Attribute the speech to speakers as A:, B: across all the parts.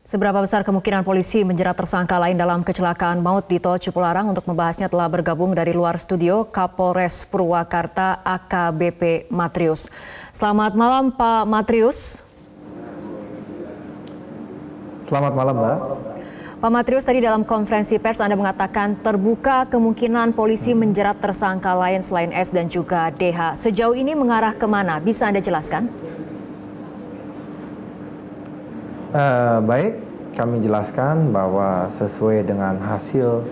A: Seberapa besar kemungkinan polisi menjerat tersangka lain dalam kecelakaan maut di Tol Cipularang? Untuk membahasnya telah bergabung dari luar studio Kapolres Purwakarta AKBP Matrius. Selamat malam Pak Matrius.
B: Selamat malam Mbak.
A: Pak Matrius, tadi dalam konferensi pers Anda mengatakan terbuka kemungkinan polisi menjerat tersangka lain selain S dan juga DH. Sejauh ini mengarah kemana? Bisa Anda jelaskan?
B: Baik, kami jelaskan bahwa sesuai dengan hasil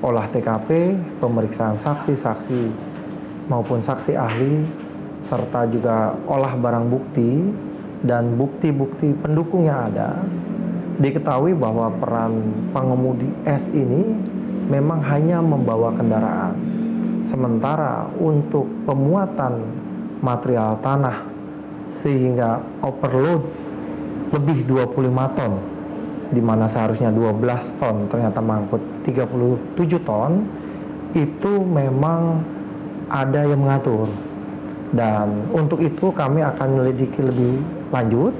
B: olah TKP, pemeriksaan saksi-saksi maupun saksi ahli, serta juga olah barang bukti dan bukti-bukti pendukung yang ada, diketahui bahwa peran pengemudi S ini memang hanya membawa kendaraan. Sementara untuk pemuatan material tanah sehingga overload lebih 25 ton, di mana seharusnya 12 ton ternyata mengangkut 37 ton, itu memang ada yang mengatur. Dan untuk itu kami akan menyelidiki lebih lanjut,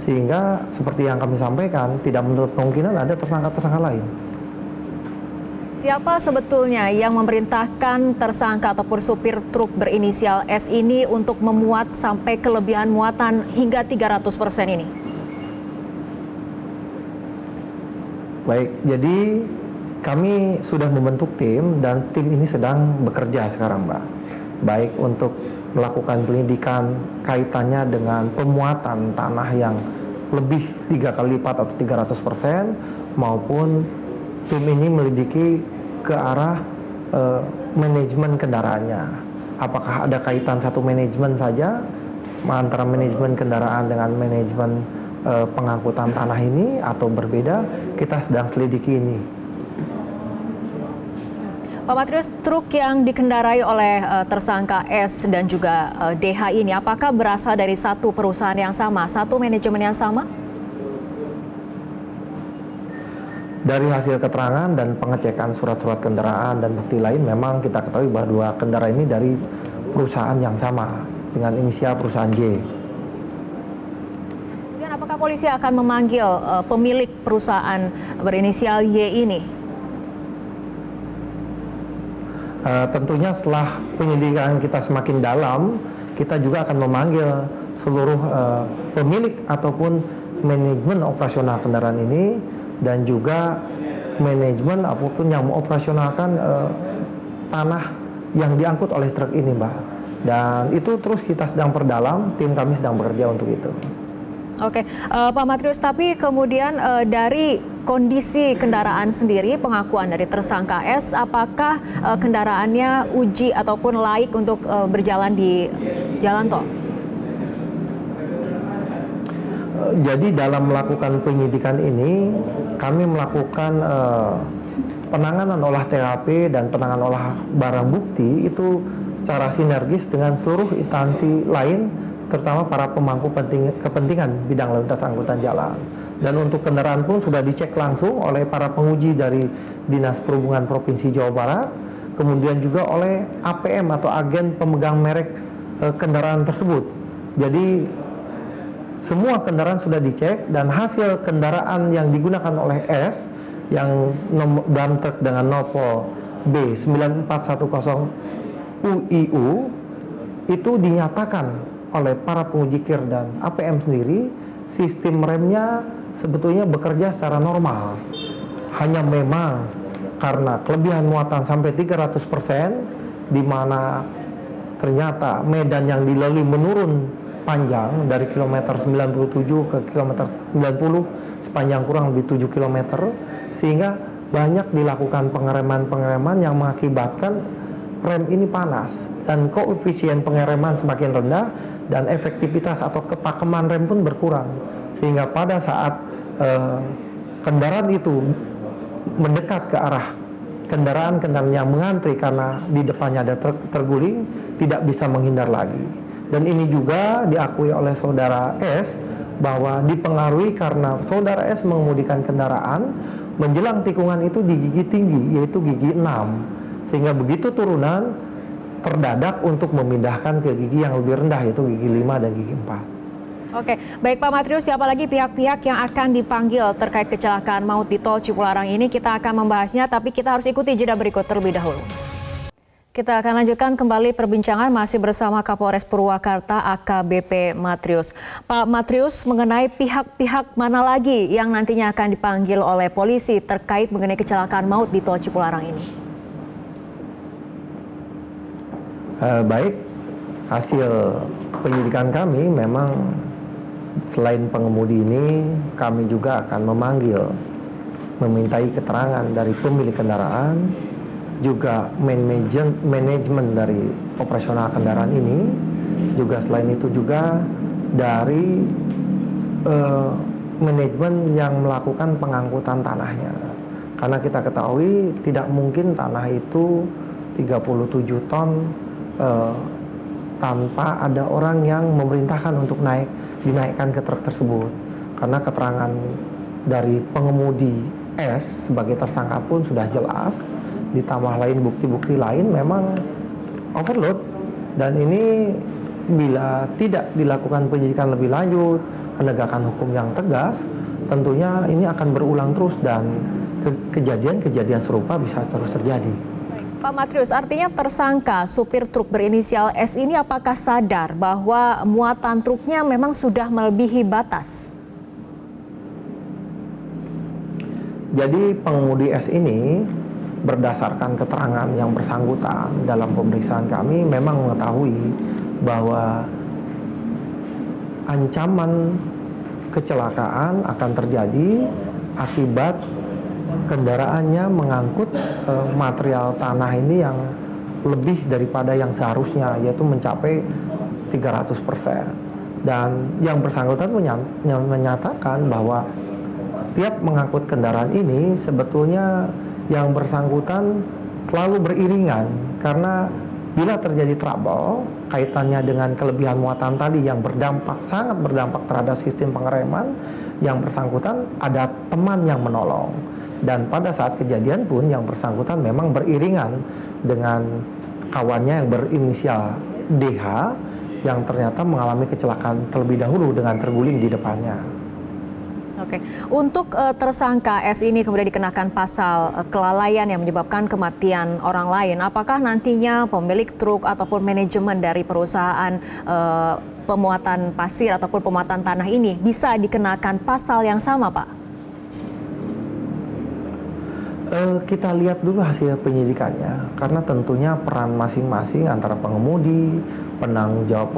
B: sehingga seperti yang kami sampaikan, tidak menutup kemungkinan ada tersangka-tersangka lain.
A: Siapa sebetulnya yang memerintahkan tersangka ataupun supir truk berinisial S ini untuk memuat sampai kelebihan muatan hingga 300% ini?
B: Baik, jadi kami sudah membentuk tim dan tim ini sedang bekerja sekarang Mbak. Baik untuk melakukan penyelidikan kaitannya dengan pemuatan tanah yang lebih 3 kali lipat atau 300%, maupun tim ini melidiki ke arah manajemen kendaraannya. Apakah ada kaitan satu manajemen saja antara manajemen kendaraan dengan manajemen pengangkutan tanah ini atau berbeda, kita sedang selidiki ini.
A: Pak Matrius, truk yang dikendarai oleh tersangka S dan juga DH ini apakah berasal dari satu perusahaan yang sama, satu manajemen yang sama?
B: Dari hasil keterangan dan pengecekan surat-surat kendaraan dan bukti lain, memang kita ketahui bahwa kendaraan ini dari perusahaan yang sama dengan inisial perusahaan J.
A: Apakah polisi akan memanggil pemilik perusahaan berinisial Y ini?
B: Tentunya setelah penyelidikan kita semakin dalam, kita juga akan memanggil seluruh pemilik ataupun manajemen operasional kendaraan ini, dan juga manajemen apapun yang mengoperasionalkan tanah yang diangkut oleh truk ini, Mbak. Dan itu terus kita sedang perdalam, tim kami sedang bekerja untuk itu.
A: Oke, Pak Matrius, tapi kemudian dari kondisi kendaraan sendiri, pengakuan dari tersangka S, apakah kendaraannya uji ataupun laik untuk berjalan di jalan tol?
B: Jadi dalam melakukan penyidikan ini, kami melakukan penanganan olah TKP dan penanganan olah barang bukti itu secara sinergis dengan seluruh instansi lain, terutama para pemangku kepentingan bidang lalu lintas angkutan jalan. Dan untuk kendaraan pun sudah dicek langsung oleh para penguji dari Dinas Perhubungan Provinsi Jawa Barat, kemudian juga oleh APM atau agen pemegang merek kendaraan tersebut. Jadi semua kendaraan sudah dicek, dan hasil kendaraan yang digunakan oleh S yang dalam truk dengan nopol B9410 UIU itu dinyatakan oleh para penguji KIR dan APM sendiri, sistem remnya sebetulnya bekerja secara normal. Hanya memang karena kelebihan muatan sampai 300%, di mana ternyata medan yang dilalui menurun panjang dari kilometer 97 ke kilometer 90 sepanjang kurang lebih 7 km, sehingga banyak dilakukan pengereman-pengereman yang mengakibatkan rem ini panas, dan koefisien pengereman semakin rendah dan efektivitas atau kepakeman rem pun berkurang, sehingga pada saat kendaraan itu mendekat ke arah kendaraan-kendaraan yang mengantri karena di depannya ada terguling, tidak bisa menghindar lagi. Dan ini juga diakui oleh saudara S bahwa dipengaruhi karena saudara S mengemudikan kendaraan menjelang tikungan itu di gigi tinggi, yaitu gigi 6, sehingga begitu turunan terdadak untuk memindahkan ke gigi yang lebih rendah, yaitu gigi 5 dan gigi 4.
A: Oke, baik Pak Matrius, siapa lagi pihak-pihak yang akan dipanggil terkait kecelakaan maut di Tol Cipularang ini? Kita akan membahasnya, tapi kita harus ikuti jeda berikut terlebih dahulu. Kita akan lanjutkan kembali perbincangan masih bersama Kapolres Purwakarta AKBP Matrius. Pak Matrius, mengenai pihak-pihak mana lagi yang nantinya akan dipanggil oleh polisi terkait mengenai kecelakaan maut di Tol Cipularang ini?
B: Baik, hasil penyidikan kami memang selain pengemudi ini, kami juga akan memintai keterangan dari pemilik kendaraan, juga manajemen dari operasional kendaraan ini, juga selain itu juga dari manajemen yang melakukan pengangkutan tanahnya. Karena kita ketahui tidak mungkin tanah itu 37 ton tanpa ada orang yang memerintahkan untuk dinaikkan ke truk tersebut. Karena keterangan dari pengemudi S sebagai tersangka pun sudah jelas, ditambah lain bukti-bukti lain memang overload, dan ini bila tidak dilakukan penyidikan lebih lanjut, penegakan hukum yang tegas, tentunya ini akan berulang terus dan kejadian-kejadian serupa bisa terus terjadi.
A: Pak Matrius, artinya tersangka supir truk berinisial S ini apakah sadar bahwa muatan truknya memang sudah melebihi batas?
B: Jadi pengemudi S ini berdasarkan keterangan yang bersangkutan dalam pemeriksaan kami memang mengetahui bahwa ancaman kecelakaan akan terjadi akibat kendaraannya mengangkut material tanah ini yang lebih daripada yang seharusnya, yaitu mencapai 300%. Dan yang bersangkutan menyatakan bahwa setiap mengangkut kendaraan ini sebetulnya yang bersangkutan selalu beriringan, karena bila terjadi trouble kaitannya dengan kelebihan muatan tadi yang sangat berdampak terhadap sistem pengereman, yang bersangkutan ada teman yang menolong. Dan pada saat kejadian pun yang bersangkutan memang beriringan dengan kawannya yang berinisial DH yang ternyata mengalami kecelakaan terlebih dahulu dengan terguling di depannya.
A: Oke, untuk tersangka S ini kemudian dikenakan pasal kelalaian yang menyebabkan kematian orang lain. Apakah nantinya pemilik truk ataupun manajemen dari perusahaan pemuatan pasir ataupun pemuatan tanah ini bisa dikenakan pasal yang sama, Pak?
B: Kita lihat dulu hasil penyidikannya, karena tentunya peran masing-masing antara pengemudi, penanggung jawab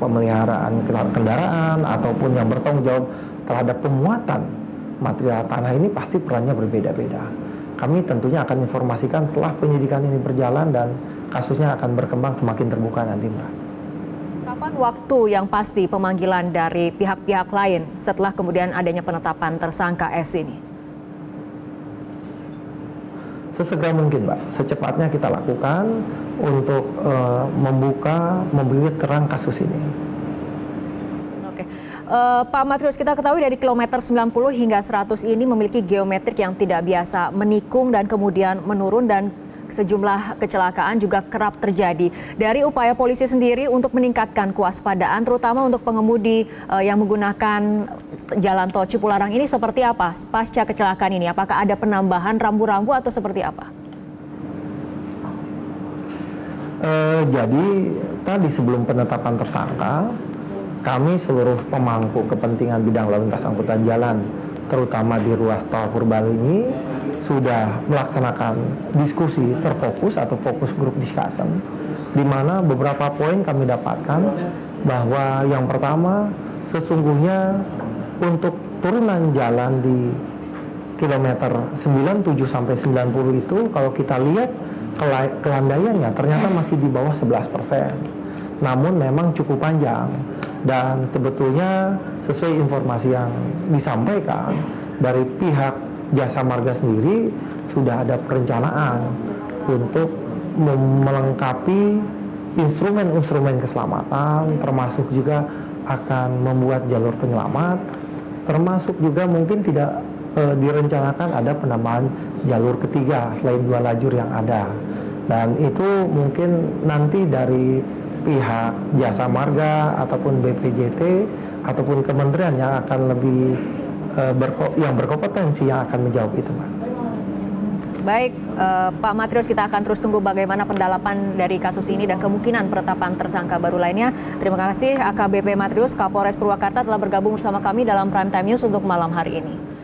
B: pemeliharaan kendaraan, ataupun yang bertanggung jawab terhadap pemuatan material tanah ini pasti perannya berbeda-beda. Kami tentunya akan informasikan setelah penyidikan ini berjalan dan kasusnya akan berkembang semakin terbuka nanti, Mbak.
A: Kapan waktu yang pasti pemanggilan dari pihak-pihak lain setelah kemudian adanya penetapan tersangka S ini?
B: Sesegera mungkin, Mbak. Secepatnya kita lakukan untuk memberi terang kasus ini.
A: Oke. Pak Matrius, kita ketahui dari kilometer 90 hingga 100 ini memiliki geometrik yang tidak biasa, menikung dan kemudian menurun, dan sejumlah kecelakaan juga kerap terjadi. Dari upaya polisi sendiri untuk meningkatkan kewaspadaan, terutama untuk pengemudi yang menggunakan jalan tol Cipularang ini, seperti apa pasca kecelakaan ini? Apakah ada penambahan rambu-rambu atau seperti apa?
B: Jadi tadi sebelum penetapan tersangka, kami seluruh pemangku kepentingan bidang lalu lintas angkutan jalan, terutama di ruas tol Purbalenyi, sudah melaksanakan diskusi terfokus atau fokus group discussion, di mana beberapa poin kami dapatkan bahwa yang pertama, sesungguhnya untuk turunan jalan di kilometer 97 sampai 90 itu, kalau kita lihat kelandaiannya ternyata masih di bawah 11%. Namun memang cukup panjang, dan sebetulnya sesuai informasi yang disampaikan dari pihak Jasa Marga sendiri sudah ada perencanaan untuk melengkapi instrumen-instrumen keselamatan, termasuk juga akan membuat jalur penyelamat, termasuk juga mungkin tidak direncanakan ada penambahan jalur ketiga selain 2 lajur yang ada. Dan itu mungkin nanti dari pihak Jasa Marga ataupun BPJT ataupun kementerian yang akan lebih yang berkompetensi yang akan menjawab itu, Pak.
A: Baik, Pak Matrius, kita akan terus tunggu bagaimana pendalaman dari kasus ini dan kemungkinan penetapan tersangka baru lainnya. Terima kasih AKBP Matrius, Kapolres Purwakarta telah bergabung bersama kami dalam Prime Time News untuk malam hari ini.